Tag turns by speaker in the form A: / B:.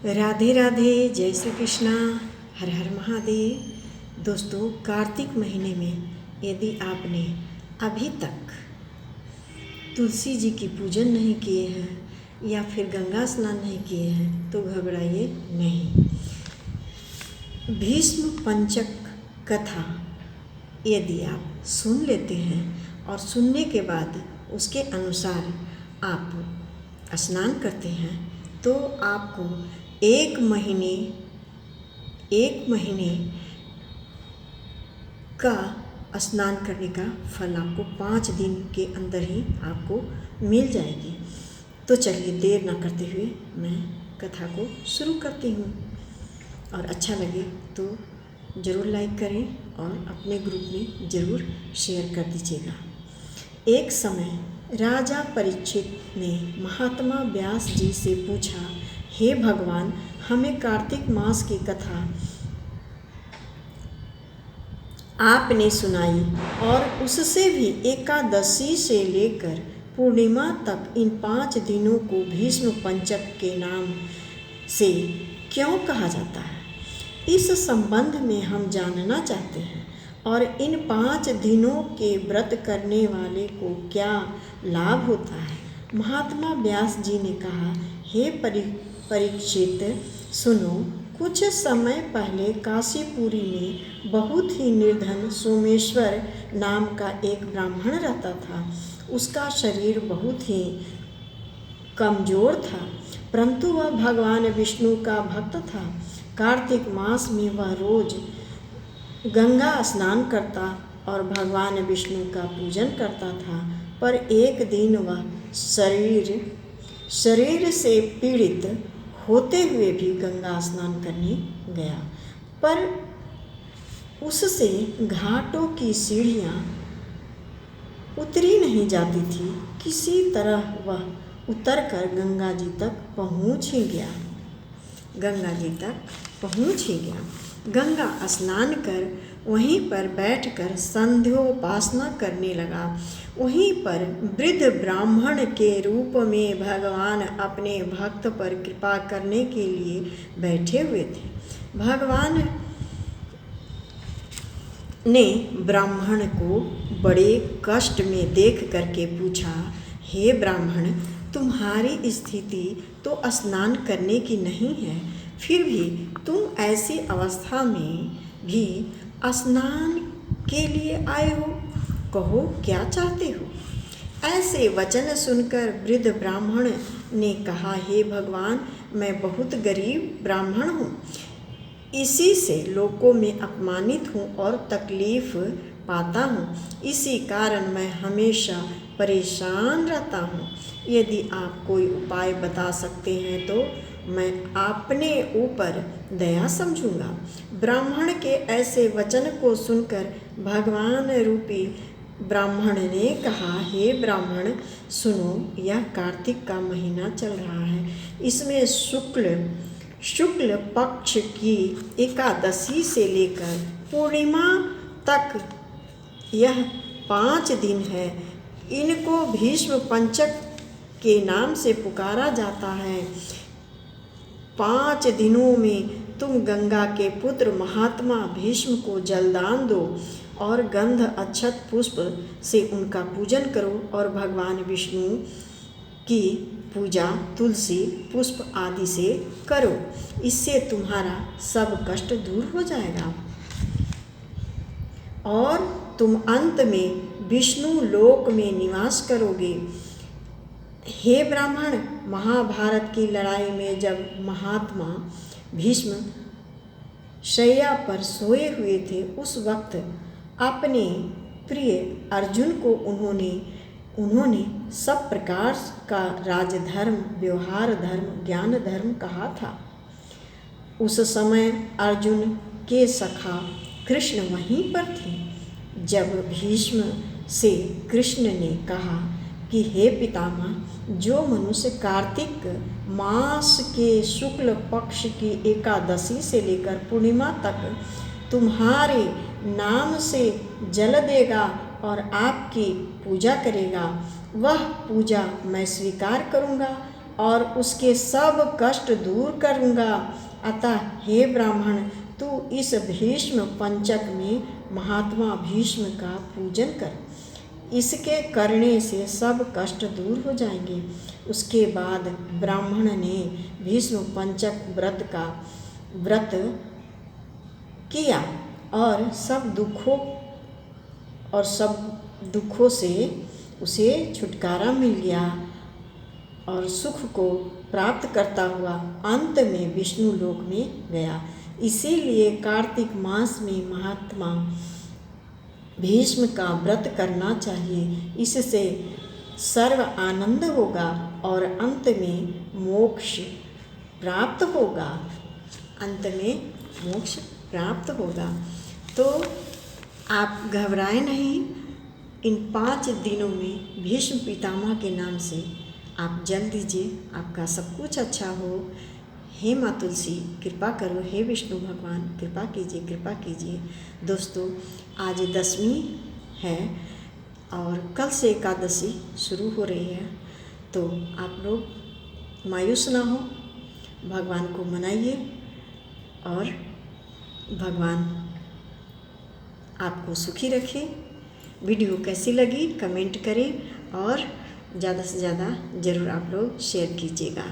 A: राधे राधे, जय श्री कृष्णा, हर हर महादेव। दोस्तों, कार्तिक महीने में यदि आपने अभी तक तुलसी जी की पूजन नहीं किए हैं या फिर गंगा स्नान नहीं किए हैं तो घबराइए नहीं। भीष्म पंचक कथा यदि आप सुन लेते हैं और सुनने के बाद उसके अनुसार आप स्नान करते हैं तो आपको एक महीने का स्नान करने का फल आपको 5 दिन के अंदर ही आपको मिल जाएगी। तो चलिए देर ना करते हुए मैं कथा को शुरू करती हूँ, और अच्छा लगे तो ज़रूर लाइक करें और अपने ग्रुप में ज़रूर शेयर कर दीजिएगा। एक समय राजा परीक्षित ने महात्मा व्यास जी से पूछा, हे भगवान, हमें कार्तिक मास की कथा आपने सुनाई और उससे भी एकादशी से लेकर पूर्णिमा तक इन 5 दिनों को भीष्म पंचक के नाम से क्यों कहा जाता है? इस संबंध में हम जानना चाहते हैं, और इन 5 दिनों के व्रत करने वाले को क्या लाभ होता है? महात्मा व्यास जी ने कहा, हे परीक्षित, सुनो। कुछ समय पहले काशीपुरी में बहुत ही निर्धन सोमेश्वर नाम का एक ब्राह्मण रहता था। उसका शरीर बहुत ही कमज़ोर था, परंतु वह भगवान विष्णु का भक्त था। कार्तिक मास में वह रोज गंगा स्नान करता और भगवान विष्णु का पूजन करता था। पर एक दिन वह शरीर से पीड़ित होते हुए भी गंगा स्नान करने गया, पर उससे घाटों की सीढ़ियाँ उतरी नहीं जाती थी। किसी तरह वह उतरकर गंगा जी तक पहुँच ही गया। गंगा स्नान कर वहीं पर बैठकर संध्योपासना करने लगा। वहीं पर वृद्ध ब्राह्मण के रूप में भगवान अपने भक्त पर कृपा करने के लिए बैठे हुए थे। भगवान ने ब्राह्मण को बड़े कष्ट में देख करके पूछा, हे ब्राह्मण, तुम्हारी स्थिति तो स्नान करने की नहीं है, फिर भी तुम ऐसी अवस्था में भी स्नान के लिए आए हो। कहो, क्या चाहते हो? ऐसे वचन सुनकर वृद्ध ब्राह्मण ने कहा, हे भगवान, मैं बहुत गरीब ब्राह्मण हूँ। इसी से लोगों में अपमानित हूँ और तकलीफ पाता हूँ। इसी कारण मैं हमेशा परेशान रहता हूँ। यदि आप कोई उपाय बता सकते हैं तो मैं अपने ऊपर दया समझूंगा। ब्राह्मण के ऐसे वचन को सुनकर भगवान रूपी ब्राह्मण ने कहा, हे ब्राह्मण, सुनो। यह कार्तिक का महीना चल रहा है। इसमें शुक्ल पक्ष की एकादशी से लेकर पूर्णिमा तक यह 5 दिन है। इनको भीष्म पंचक के नाम से पुकारा जाता है। 5 दिनों में तुम गंगा के पुत्र महात्मा भीष्म को जलदान दो और गंध अक्षत पुष्प से उनका पूजन करो, और भगवान विष्णु की पूजा तुलसी पुष्प आदि से करो। इससे तुम्हारा सब कष्ट दूर हो जाएगा और तुम अंत में विष्णु लोक में निवास करोगे। हे ब्राह्मण, महाभारत की लड़ाई में जब महात्मा भीष्म शैया पर सोए हुए थे, उस वक्त अपने प्रिय अर्जुन को उन्होंने सब प्रकार का राजधर्म, व्यवहार धर्म, ज्ञान धर्म कहा था। उस समय अर्जुन के सखा कृष्ण वहीं पर थे। जब भीष्म से कृष्ण ने कहा कि हे पितामह, जो मनुष्य कार्तिक मास के शुक्ल पक्ष की एकादशी से लेकर पूर्णिमा तक तुम्हारे नाम से जल देगा और आपकी पूजा करेगा, वह पूजा मैं स्वीकार करूँगा और उसके सब कष्ट दूर करूँगा। अतः हे ब्राह्मण, तू इस भीष्म पंचक में महात्मा भीष्म का पूजन कर। इसके करने से सब कष्ट दूर हो जाएंगे। उसके बाद ब्राह्मण ने भीष्म पंचक व्रत किया और सब दुखों से उसे छुटकारा मिल गया और सुख को प्राप्त करता हुआ अंत में विष्णु लोक में गया। इसीलिए कार्तिक मास में महात्मा भीष्म का व्रत करना चाहिए। इससे सर्व आनंद होगा और अंत में मोक्ष प्राप्त होगा। तो आप घबराएं नहीं। इन 5 दिनों में भीष्म पितामह के नाम से आप जल दीजिए, आपका सब कुछ अच्छा हो। हे माँ तुलसी कृपा करो, हे विष्णु भगवान कृपा कीजिए। दोस्तों, आज 10वीं है और कल से एकादशी शुरू हो रही है, तो आप लोग मायूस ना हो, भगवान को मनाइए और भगवान आपको सुखी रखें। वीडियो कैसी लगी कमेंट करें और ज़्यादा से ज़्यादा ज़रूर आप लोग शेयर कीजिएगा।